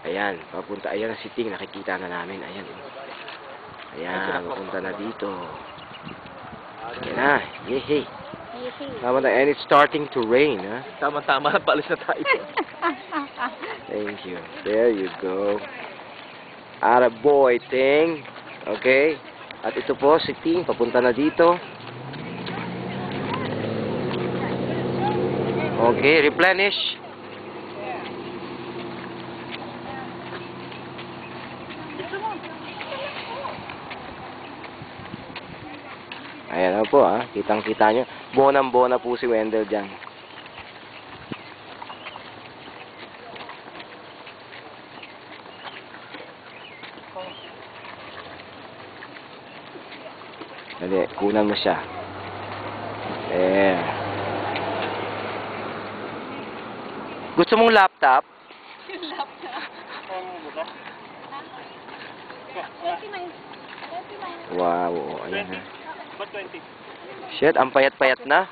Ayan, papunta. Ayan si Ting, nakikita na namin. Ayan. Ayan, papunta na dito. Ayan na. Yehey. Tama na. And it's starting to rain, ha? Tama-tama, paalis na tayo. Thank you. There you go. Attaboy, Ting. Okay. At ito po si Ting, papunta na dito. Okay, replenish. Ayan na po, ha. Kitang-kita nyo. Bonang-bona po si Wendell dyan. Dali, kunan mo siya. There. Gusto mong laptop? Wow, ayan ha. Shit, ang payat-payat na.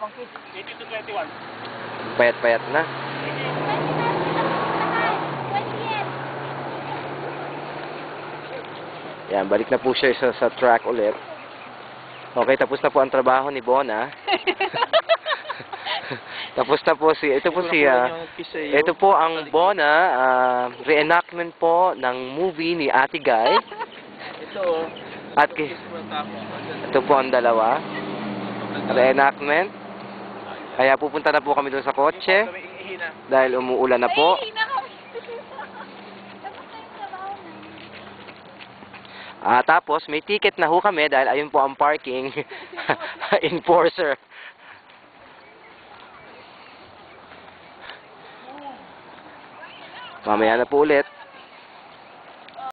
Payat-payat na. Yan, balik na po siya sa track ulit. Okay, tapos na po ang trabaho ni Bona. Tapos na po ito po ang Bona, reenactment po ng movie ni Ate Guy. At ito po ang dalawa. Reenactment. Kaya pupunta na po kami doon sa kotse. Dahil umuulan na po. Tapos may ticket na ho kami dahil ayun po ang parking enforcer. Mamaya na po ulit.